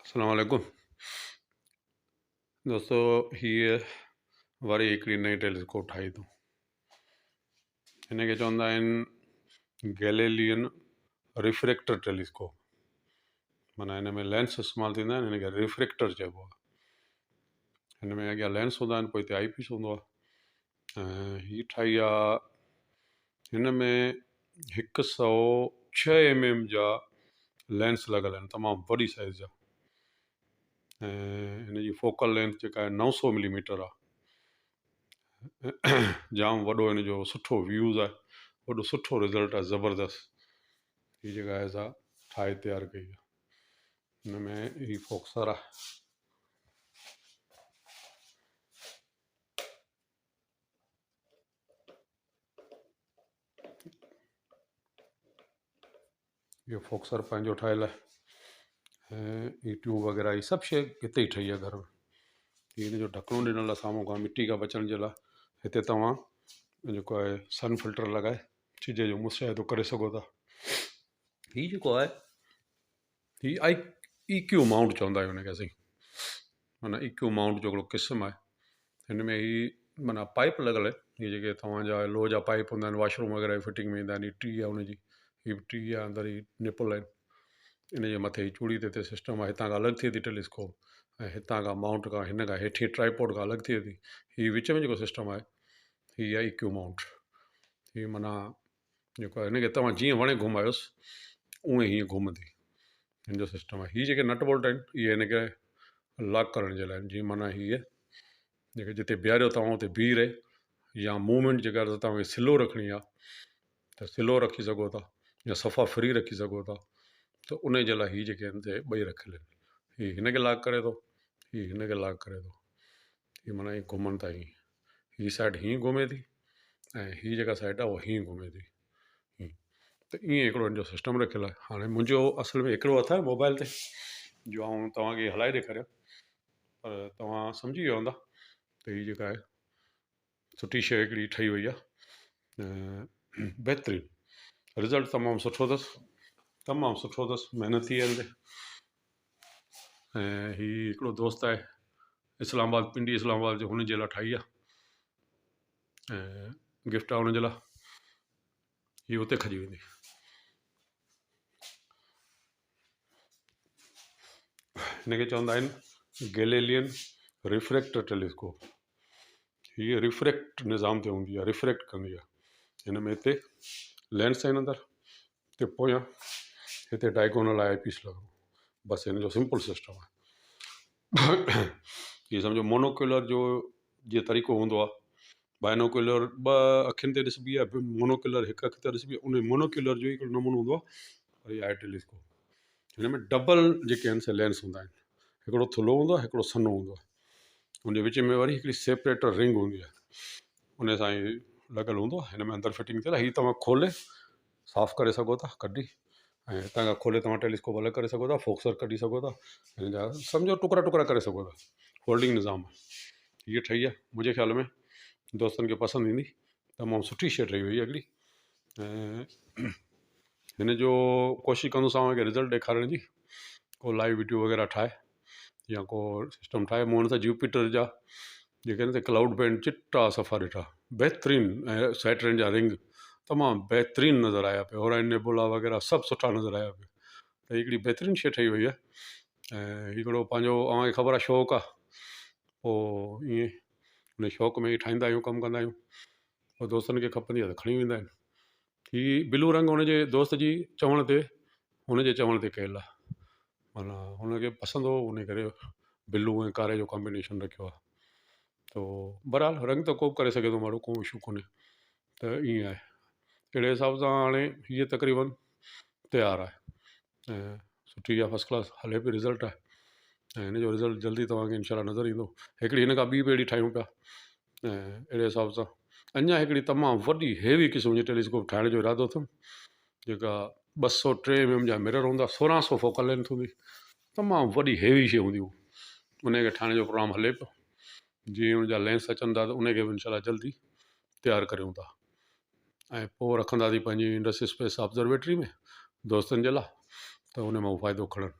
अस्सलाम वालेकुम दोस्तों, हीअ वरी हिकिड़ी नई टेलीस्कोप ठाही अथऊं। हिन खे चवंदा आहिनि गैलीलियन रिफ्रैक्टर टेलीस्कोप। माना हिन में लेंस इस्तेमालु थींदा आहिनि, हिन खे रिफ्रैक्टर चइबो आहे। हिन में अॻियां लेंस हूंदा आहिनि, पोइ हिते आई पीस हूंदो आहे। हीअ ठाही आहे, हिन में 106mm जा लेंस लॻल आहिनि, तमामु वॾी साइज़ जा। ऐं हिन जी फोकल लेंथ जेका आहे 900mm आहे। जाम वॾो हिन जो सुठो व्यूज़ आहे, वॾो सुठो रिज़ल्ट आहे, ज़बरदस्त। हीअ जेका आहे असां ठाहे तयारु कई आहे। हिन में हीअ फोक्सर आहे। इहो फोक्सर पंहिंजो ठहियलु आहे, ऐं हीअ ट्यूब वग़ैरह हीअ सभु शइ हिते ई ठही आहे घर में। हीअ हिन जो ढकणो ॾिनल आहे साम्हूं खां मिटी खां बचण जे लाइ। हिते तव्हां जेको आहे सन फिल्टर लॻाए सिज जो मुशाहिदो करे सघो था। हीअ जेको आहे हीअ EQ माउंट चवंदा आहियूं हिनखे असीं। माना EQ माउंट जो हिकिड़ो क़िस्म आहे। हिन में हीअ माना पाइप लॻल आहे, हीअ जेके तव्हांजा लो जा पाइप हूंदा आहिनि वॉशरूम वग़ैरह जी फिटिंग में ईंदा आहिनि। हीअ टी आहे हुनजी, हीअ बि टी आहे, अंदरि ही निपल आहिनि। इन जे मथे ही चूड़ी ते सिस्टम आहे, हितां खां अलॻि थिए थी टेलीस्कोप, ऐं हितां खां माउंट खां हिन खां हेठि ट्राईपोड खां अलॻि थिए थी। हीअ विच में जेको सिस्टम आहे हीअ आहे EQ माउंट। हीअ माना जेको आहे हिनखे तव्हां जीअं वणे घुमायोसि उहे हीअं घुमंदी, हिन जो सिस्टम आहे। हीअ जेके नट बोल्ट आहिनि इहे हिनखे लॉक करण जे लाइ, जीअं माना हीअ जेके जिते बीहारियो तव्हां उते बीह रहे, या मूवमेंट जेका तव्हांखे स्लो रखणी आहे त स्लो रखी सघो था, या सफ़ा फ्री रखी सघो था। त उन जे लाइ हीअ जेके आहिनि ते ॿई रखियल आहिनि। हीअ हिनखे लॉक करे थो, हीअ हिनखे लॉक करे थो। हीअ माना हीअ घुमनि था हीअं, हीअ साइड हीअं घुमे थी, ऐं हीअ जेका साइड आहे उहा हीअं घुमे थी। त ईअं हिकिड़ो हिन जो सिस्टम रखियलु आहे। हाणे मुंहिंजो असल में हिकिड़ो हथ आहे मोबाइल ते जो आउं तव्हांखे हलाए ॾेखारियां, पर तव्हां सम्झी विया हूंदा त हीअ जेका आहे सुठी शइ हिकिड़ी ठही वई आहे। बहितरीनु रिज़ल्ट तमामु सुठो अथसि, तमामु सुठो अथसि, महिनती आहे हिन ते। ऐं हीअ हिकिड़ो दोस्त आहे इस्लामाबाद, पिंडी इस्लामाबाद जो, हुन जे लाइ ठाही आहे, ऐं गिफ्ट आहे हुनजे लाइ। हीअ हुते खजी वेंदी। हिनखे चवंदा आहिनि गैलीलियन रिफ्रैक्टर टेलीस्कोप। हीअ रिफ्रैक्ट निज़ाम ते हूंदी आहे, रिफ्रैक्ट कंदी आहे। हिन में हिते लेंस आहिनि अंदरि, हिते पोयां, हिते डायगोनल आई पीस लॻो। बसि हिन जो सिंपल सिस्टम आहे। इहे सम्झो मोनोक्यूलर जो जीअं तरीक़ो हूंदो आहे, बाइनोक्यूलर ॿ अखियुनि ते ॾिसबी आहे, मोनोक्यूलर हिकु अखि ते ॾिसबी आहे, उन मोनोक्यूलर जो हिकिड़ो नमूनो हूंदो आहे। और इहा आहे टेलीस्कोप। हिन में डबल जेके आहिनि से लेंस हूंदा आहिनि, हिकिड़ो थुल्हो हूंदो आहे, हिकिड़ो सन्हो हूंदो आहे। उनजे विच में वरी हिकिड़ी सेपरेटर रिंग हूंदी आहे, उन सां ई लॻल हूंदो आहे। हिन में अंदरि फिटिंग थियल आहे। हीअ तव्हां खोले साफ़ु करे सघो था कढी, ऐं हितां खां खोले तव्हां टेलीस्कोप अलॻि करे सघो था, फोक्सर कढी सघो था, हिन जा सम्झो टुकड़ा टुकड़ा करे सघो था। फोल्डिंग निज़ाम आहे। हीअ ठही आहे, मुंहिंजे ख़्याल में दोस्तनि खे पसंदि ईंदी। तमामु सुठी शइ ठही वई आहे हिकिड़ी। ऐं हिन जो कोशिशि कंदुसि आउं रिज़ल्ट ॾेखारण जी, को लाइव वीडियो वग़ैरह ठाहे या को सिस्टम ठाहे। मूं हुन सां जुपिटर जा जेके आहिनि क्लाउड बैंड चिटा सफ़ा ॾिठा, बहितरीनु। ऐं सैटर्न जा रिंग तमामु बहितरीनु नज़र आया पिया, ओराइन नेबुला वग़ैरह सभु सुठा नज़र आया पिया। त हिकिड़ी बहितरीनु शइ ठही वई आहे। ऐं हिकिड़ो पंहिंजो अव्हांखे ख़बर आहे शौक़ु आहे, पोइ ईअं उन शौक़ में ई ठाहींदा आहियूं, कमु कंदा आहियूं। पोइ दोस्तनि खे खपंदी आहे त खणी वेंदा आहिनि। हीअ ब्लू रंग हुनजे दोस्त जी चवण ते, हुनजे चवण ते कयल आहे। माना हुनखे पसंदि हो, उन करे ब्लू ऐं कारे जो कॉम्बिनेशन रखियो आहे। त बहरहाल रंग त को बि करे सघे थो माण्हू, को इशू कोन्हे। त ईअं आहे। अहिड़े हिसाब सां हाणे हीअ तक़रीबन तयारु आहे, ऐं सुठी आहे, फस्ट क्लास हले पई, रिज़ल्ट आहे। ऐं हिन जो रिज़ल्ट जल्दी तव्हांखे इनशाला नज़र ईंदो। हिकिड़ी हिन खां ॿी बि अहिड़ी ठाहियूं पिया। ऐं अहिड़े हिसाब सां अञा हिकिड़ी तमामु वॾी हेवी क़िस्म जी टेलीस्कोप ठाहिण जो इरादो अथमि, जेका 203mm जा मिरर हूंदा, 1600 फोकल लेंथ हूंदी, तमामु वॾी हेवी शइ हूंदी। उनखे ठाहिण जो प्रोग्राम हले पियो। जीअं उनजा लेंस अचनि था त उनखे बि इनशाला जल्दी तयारु करियूं था। ऐं पोइ रखंदासीं पंहिंजी इंडस्ट्री स्पेस ऑब्जर्वेटरी में दोस्तनि जे लाइ, त उन मां फ़ाइदो खणनि।